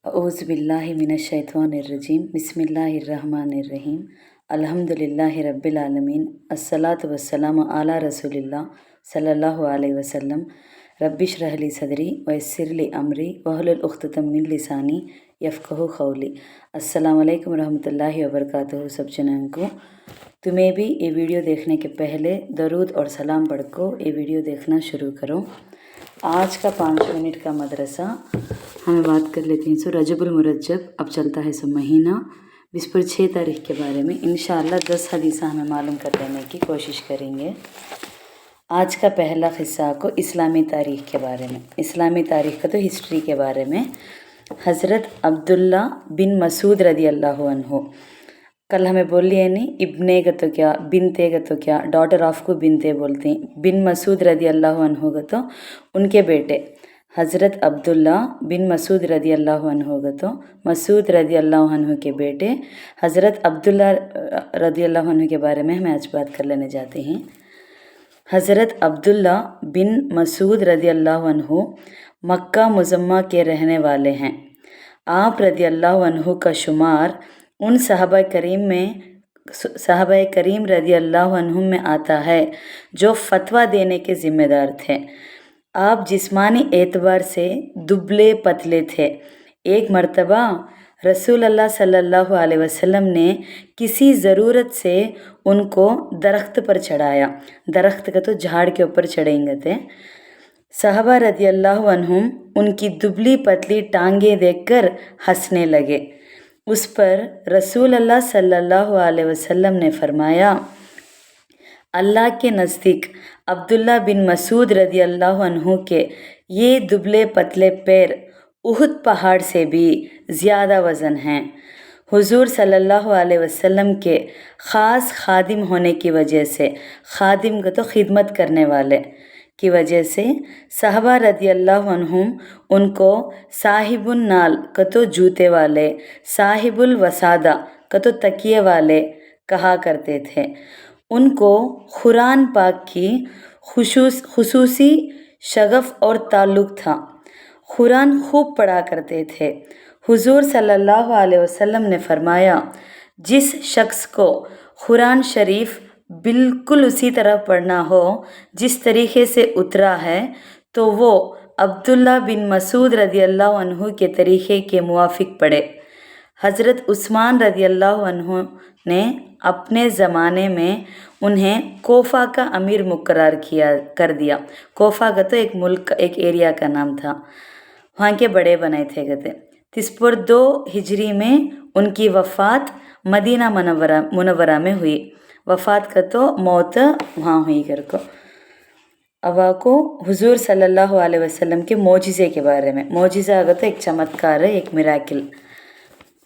औज़ुबिल्लाहि मिनश्शैतानिर्रजीम बिस्मिल्लाहिर्रहमानिर्रहीम अल्हम्दुलिल्लाहि रब्बिल आलमीन अस्सलातु वस्सलामु अला रसूलिल्लाह सल्लल्लाहु अलैहि वसल्लम रब्बिश्रह ली सदरी वयस्सिर ली अमरी वहलुल उक़्दतम मिन लिसानी यफ़क़हू क़ौली। अस्सलामु अलैकुम रहमतुल्लाहि व बरकातुहू। सब जनों को तुम्हें भी ये वीडियो देखने के पहले दरूद और सलाम पढ़ को ये वीडियो देखना शुरू करो। आज का 5 मिनट का मदरसा हमें बात कर लेते हैं। सो रजबुल मुरज्जब अब चलता है सो महीना 6 तारीख के बारे में इंशाअल्लाह 10 हदीसा हमें मालूम कर लेने की कोशिश करेंगे। आज का पहला क़िस्सा को इस्लामी तारीख़ के बारे में, इस्लामी तारीख़ का तो हिस्ट्री के बारे में। हज़रत अब्दुल्ला बिन मसूद रदी अल्लाह अन्हु, कल हमें बोल लिया नहीं, इब्ने का तो क्या, बिनते का तो क्या, डॉटर ऑफ को बिनते बोलते हैं। बिन मसूद रदी अल्लाह अन्हु का तो उनके बेटे हज़रत अब्दुल्ला बिन मसूद रदी अल्लाह अन्हु का तो मसूद रदी अल्लाह अन्हु के बेटे हज़रत अब्दुल्ला रदी अल्लाह अन्हु के बारे में हमें आज बात कर लेने जाते हैं। हज़रत अब्दुल्ला बिन मसूद रदी अल्लाह अन्हु मक्का मुज़म्मा के रहने वाले हैं। आप रदी अल्लाह अन्हु का शुमार उन सहाबा करीम रदी अल्लाह अन्हुम में आता है जो फतवा देने के ज़िम्मेदार थे। आप जिस्मानी एतबार से दुबले पतले थे। एक मर्तबा रसूल अल्लाह सल्लल्लाहु अलैहि वसल्लम ने किसी ज़रूरत से उनको दरख्त पर चढ़ाया। दरख्त का तो झाड़ के ऊपर चढ़ेंगे थे। सहाबा रदी अल्लाह अन्हुम उनकी दुबली पतली टांगें देखकर हंसने लगे। उस पर रसूल अल्लाह सल्लल्लाहु अलैहि वसल्लम ने फरमाया, अल्लाह के नज़दीक अब्दुल्ला बिन मसूद रदी अल्लाह अन्हु के ये दुबले पतले पैर उहुद पहाड़ से भी ज़्यादा वज़न हैं। हुजूर सल्लल्लाहु अलैहि वसल्लम के ख़ास खादिम होने की वजह से, खादिम को तो खिदमत करने वाले की वजह से, सहाबा रदी अल्लाह अन्हुम उनको साहिबुन नाल का तो जूते वाले, साहिबुल वसादा का तो तकिए वाले कहा करते थे। उनको कुरान पाक की खुसूसी शगफ़ और ताल्लुक़ था। कुरान खूब पढ़ा करते थे। हुजूर सल्लल्लाहु अलैहि वसल्लम ने फरमाया, जिस शख्स को कुरान शरीफ बिल्कुल उसी तरह पढ़ना हो जिस तरीक़े से उतरा है तो वो अब्दुल्ला बिन मसूद रदी अल्लाह अन्हु के तरीक़े के मुवाफ़िक पढ़े। हज़रत उस्मान रदी अल्लाह अन्हु ने अपने ज़माने में उन्हें कोफा का अमीर मुकर्रर कर दिया। कोफा का तो एक मुल्क, एक एरिया का नाम था, वहाँ के बड़े बनाए थे गते। 302 हिजरी में उनकी वफ़ात मदीना मुनव्वरा में हुई। वफ़ात का तो मौत वहाँ हुई कर को। अब आपको हुजूर सल्लल्लाहु अलैहि वसल्लम के मोजिज़े के बारे में, मोजिज़ा अगर तो एक चमत्कार है, एक मिराकिल।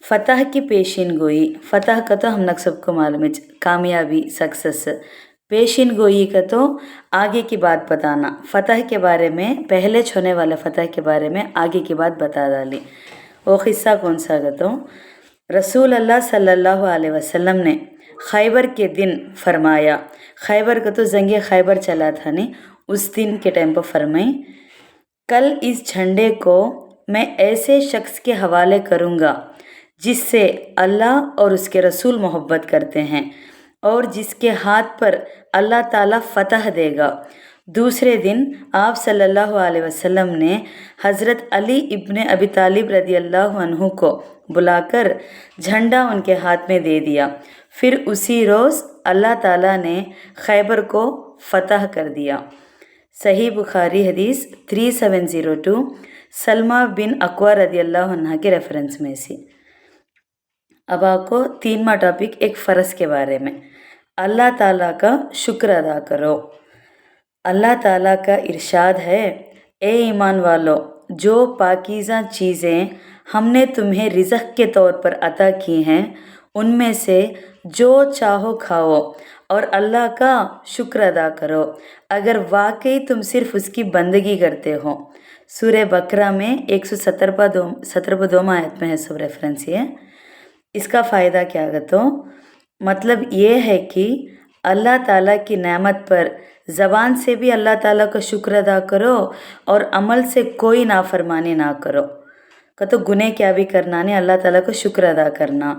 फ़तह की पेशिन गोई, फ़तह का तो हम लोग सबको मालूम है, कामयाबी, सक्सेस। पेशिन गोई का तो आगे की बात बताना। फ़तह के बारे में, पहले होने वाले फ़तह के बारे में आगे की बात बता डाली। वो क़िस्सा कौन सा का तो रसूल अल्लाह सल्लल्लाहु अलैहि वसल्लम ने खैबर के दिन फरमाया, खैबर का तो जंग खैबर चला था नहीं, उस दिन के टाइम पर फरमाई, कल इस झंडे को मैं ऐसे शख्स के हवाले करूँगा जिससे अल्लाह और उसके रसूल मोहब्बत करते हैं और जिसके हाथ पर अल्लाह ताला फ़तह देगा। दूसरे दिन आप सल्लल्लाहु अलैहि वसल्लम ने हज़रत अली इब्ने अबी तालिब रदी अल्लाह अन्हु को बुलाकर झंडा उनके हाथ में दे दिया। फिर उसी रोज़ अल्लाह ताला ने खैबर को फ़तह कर दिया। सही बुखारी हदीस 3702 सलमा बिन अक्वा रदी अल्लाह अन्हा के रेफरेंस में से। अब आपको 3वां टॉपिक एक फ़र्ज़ के बारे में, अल्लाह ताला का शुक्र अदा करो। अल्लाह ताला का इरशाद है, ए ईमान वालो, जो पाकीज़ा चीज़ें हमने तुम्हें रिज़्क़ के तौर पर अता की हैं उनमें से जो चाहो खाओ और अल्लाह का शुक्र अदा करो अगर वाकई तुम सिर्फ़ उसकी बंदगी करते हो। सूरह बकरा में 117 आयत में है सब रेफरेंस ये। इसका फ़ायदा क्या है तो मतलब ये है कि अल्लाह ताला की नेमत पर ज़बान से भी अल्लाह ताला का शुक्र अदा करो और अमल से कोई नाफरमानी ना करो। तो गुने क्या भी करना नहीं, अल्लाह ताला को शुक्र अदा करना।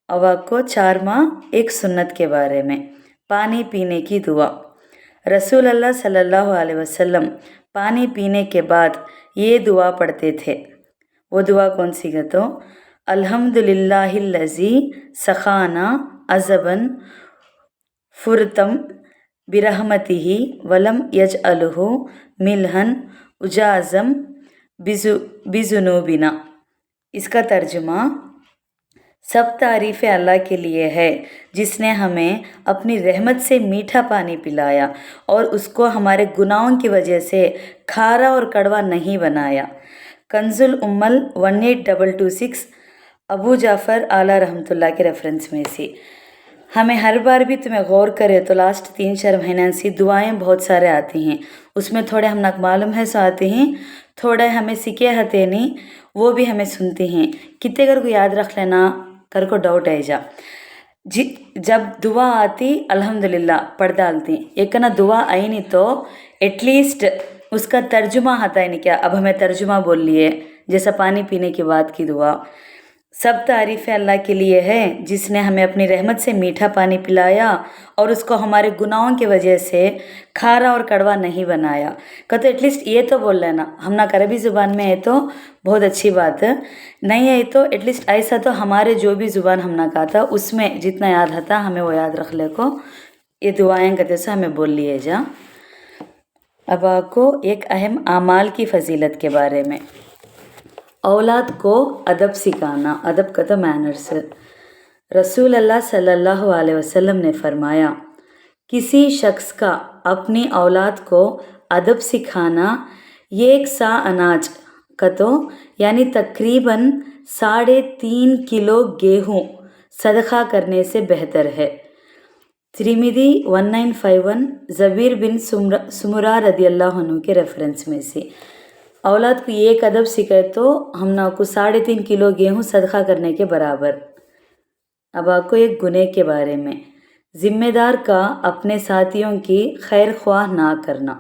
अब आपको 4वां एक सुन्नत के बारे में, पानी पीने की दुआ। रसूल अल्लाह सल्लल्लाहु अलैहि वसल्लम पानी पीने के बाद ये दुआ पढ़ते थे। वो दुआ कौन सी है? तो अल्हम्दुलिल्लाहिल्लज़ी सखाना अज़बन फुरतम बिरहमतिही वलम यजअलहु मिलहन उजाज़म बिजुनूबिना। इसका तर्जुमा, सब तारीफ़ें अल्लाह के लिए है जिसने हमें अपनी रहमत से मीठा पानी पिलाया और उसको हमारे गुनाहों की वजह से खारा और कड़वा नहीं बनाया। कंजुल उम्मल 18226 अबू जाफ़र आला रहमतुल्लाह के रेफरेंस में से। हमें हर बार भी तुम्हें गौर करे तो लास्ट 3-4 महीने से दुआएं बहुत सारे आती हैं, उसमें थोड़े हम नक मालूम है सो आती हैं, थोड़े हमें सीखे हते नहीं वो भी हमें सुनती हैं। कितने कर को याद रख लेना कर को डाउट है जा जब दुआ आती अल्हम्दुलिल्लाह पढ़ डालती, एक ना दुआ आई नहीं तो एटलीस्ट उसका तर्जुमा आता है नहीं क्या। अब हमें तर्जुमा बोल लिए, जैसा पानी पीने के बाद की दुआ, सब तारीफ़ें अल्लाह के लिए है जिसने हमें अपनी रहमत से मीठा पानी पिलाया और उसको हमारे गुनाहों की वजह से खारा और कड़वा नहीं बनाया। तो एटलीस्ट ये तो बोल लेना, हम ना अरबी ज़ुबान में है तो बहुत अच्छी बात है, नहीं है तो एटलीस्ट ऐसा तो हमारे जो भी ज़ुबान हम ना कहा था उसमें जितना याद आता हमें वो याद रख ले को ये दुआएं कहते से हमें बोल लिए जा। अब आपको एक अहम आमाल की फ़जीलत के बारे में, औलाद को अदब सिखाना, अदब का तो मैनर्स। रसूल अल्लाह सल्लल्लाहु अलैहि वसल्लम ने फरमाया, किसी शख्स का अपनी औलाद को अदब सिखाना 1 सा अनाज का तो यानी तकरीबन 3.5 किलो गेहूँ सदका करने से बेहतर है। त्रिमिदी 1951 ज़बीर बिन सुमरा रदियल्लाहु अन्हु के रेफरेंस में से। औलाद को एक अदब सिखाए तो हम ना को 3.5 किलो गेहूँ सदका करने के बराबर। अब आपको एक गुने के बारे में, जिम्मेदार का अपने साथियों की खैर ख्वाह ना करना।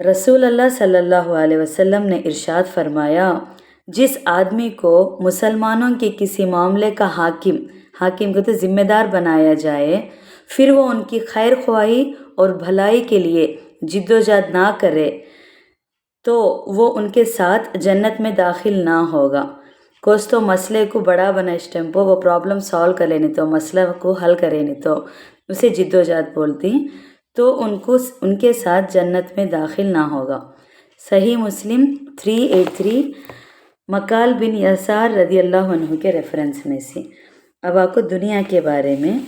रसूल अल्लाह सल्लल्लाहु अलैहि वसल्लम ने इरशाद फरमाया, जिस आदमी को मुसलमानों के किसी मामले का हाकिम को तो जिम्मेदार बनाया जाए, फिर वो उनकी खैर ख्वाही और भलाई के लिए जिद्दोजहद ना करे तो वो उनके साथ जन्नत में दाखिल ना होगा। कोस तो मसले को बड़ा बना इस टेम्पो वो प्रॉब्लम सॉल्व कर लेनी तो मसला को हल करे नहीं तो उसे जिद्दोजहद बोलती, तो उनके साथ जन्नत में दाखिल ना होगा। सही मुस्लिम 383 मकाल बिन यसार रदियल्लाहु अन्हु के रेफरेंस में से। अब आपको दुनिया के बारे में,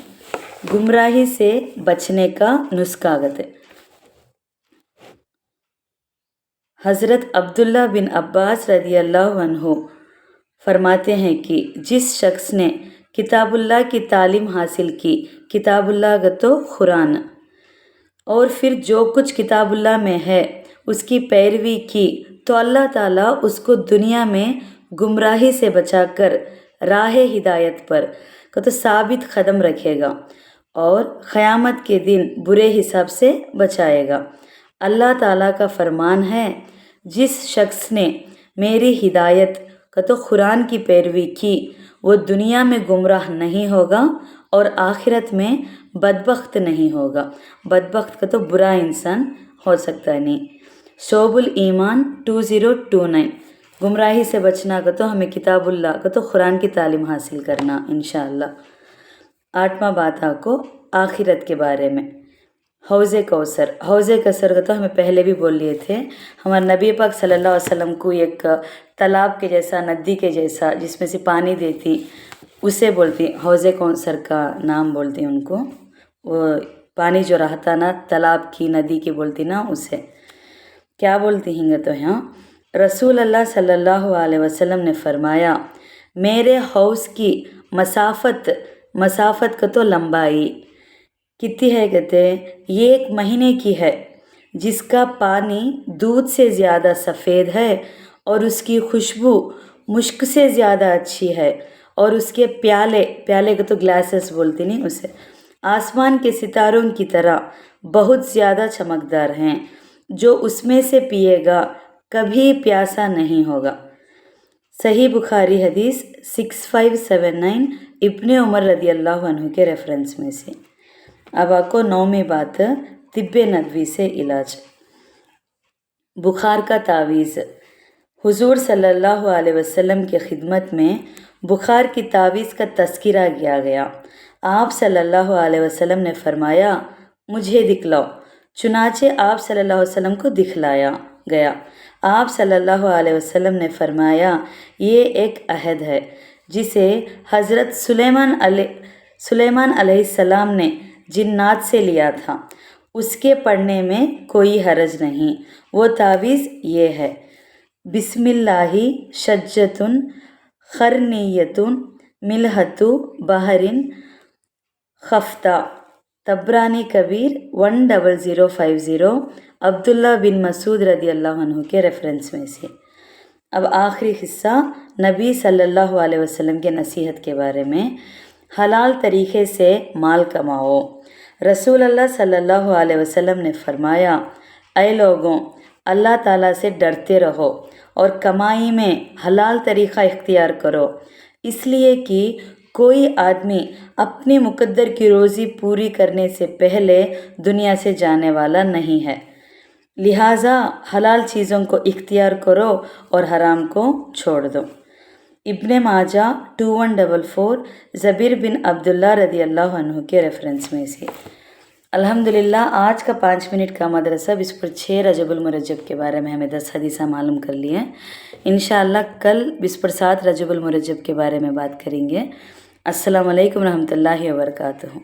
गुमराही से बचने का नुस्खा है। हज़रत अब्दुल्ला बिन अब्बास रदियल्लाहु अन्हु फरमाते हैं कि जिस शख्स ने किताबुल्लाह की तालीम हासिल की, किताबुल्लाह गतो कुरान, और फिर जो कुछ किताबुल्लाह में है उसकी पैरवी की तो अल्लाह ताला उसको दुनिया में गुमराही से बचाकर राह हिदायत पर तो साबित कदम रखेगा और क़यामत के दिन बुरे हिसाब से बचाएगा। अल्लाह ताला का फरमान है, जिस शख्स ने मेरी हिदायत का तो कुरान की पैरवी की वो दुनिया में गुमराह नहीं होगा और आखिरत में बदबख्त नहीं होगा। बदबख्त का तो बुरा इंसान हो सकता है नहीं। शोबुल ईमान 2029। गुमराही से बचना का तो हमें किताबुल्लाह का तो कुरान की तालीम हासिल करना इंशाअल्लाह। 8वां बात आपको आखिरत के बारे में, हौज़े कौसर। हौज़े कौसर का तो हमें पहले भी बोल लिए थे। हमारे नबी पाक सल्लल्लाहु अलैहि वसल्लम को एक तालाब के जैसा, नदी के जैसा जिसमें से पानी देती, उसे बोलती हौज़े कौसर का नाम बोलती उनको। वो पानी जो रहता ना तालाब की, नदी की बोलती ना, उसे क्या बोलती हैं तो यहाँ रसूल अल्लाह सल्लल्लाहु अलैहि वसल्लम ने फरमाया, मेरे हौज़ की मसाफत का तो लंबाई कितनी है कहते, 1 महीने की है, जिसका पानी दूध से ज़्यादा सफ़ेद है और उसकी खुशबू मुश्क से ज़्यादा अच्छी है और उसके प्याले को तो ग्लासेस बोलती नहीं उसे, आसमान के सितारों की तरह बहुत ज़्यादा चमकदार हैं। जो उसमें से पिएगा कभी प्यासा नहीं होगा। सही बुखारी हदीस 6579 इब्ने उमर रदी अल्लाह अन्हु के रेफरेंस में से। अब आपको 9वीं बात, तिब्बे नबवी से इलाज। बुखार का तावीज़। हुजूर सल्लल्लाहु अलैहि वसल्लम की खिदमत में बुखार की तावीज़ का तज़किरा किया गया। आप सल्लल्लाहु अलैहि वसल्लम ने फरमाया, मुझे दिखलाओ। चुनाचे आप सल्लल्लाहु अलैहि वसल्लम को दिखलाया गया। आप सल्लल्लाहु अलैहि वसल्लम ने फरमाया, ये एक अहद है जिसे हज़रत सुलेमान अलैहिस्सलाम ने जिन्नात से लिया था, उसके पढ़ने में कोई हरज नहीं। वो तावीज़ ये है, बिस्मिल्लाहि शज्जतुन खरनीयतुन मिलहतु बहरिन खफ्ता। तबरानी कबीर 10050 अब्दुल्ला बिन मसूद रदी अल्लाह अन्हु के रेफरेंस में से। अब आखिरी हिस्सा नबी सल्लल्लाहु अलैहि वसल्लम के नसीहत के बारे में। हलाल तरीक़े से माल कमाओ। रसूल अल्लाह सल्लल्लाहु अलैहि वसल्लम ने फरमाया, ऐ लोगों, अल्लाह ताला से डरते रहो और कमाई में हलाल तरीक़ा इख्तियार करो, इसलिए कि कोई आदमी अपनी मुकद्दर की रोज़ी पूरी करने से पहले दुनिया से जाने वाला नहीं है। लिहाजा हलाल चीज़ों को इख्तियार करो और हराम को छोड़ दो। इब्ने माजा 2144 ज़बीर बिन अब्दुल्ला रदी अल्लाह अन्हु के रेफरेंस में से। अल्हम्दुलिल्लाह, आज का 5 मिनट का मदरसा इस पर 6 रजबुल मुरज्जब के बारे में हमें 10 हदीसा मालूम कर लिए। इंशाअल्लाह कल इस पर 7 रजबुल मुरज्जब के बारे में बात करेंगे। अस्सलामु अलैकुम रहमतुल्लाहि व बरकातुहू।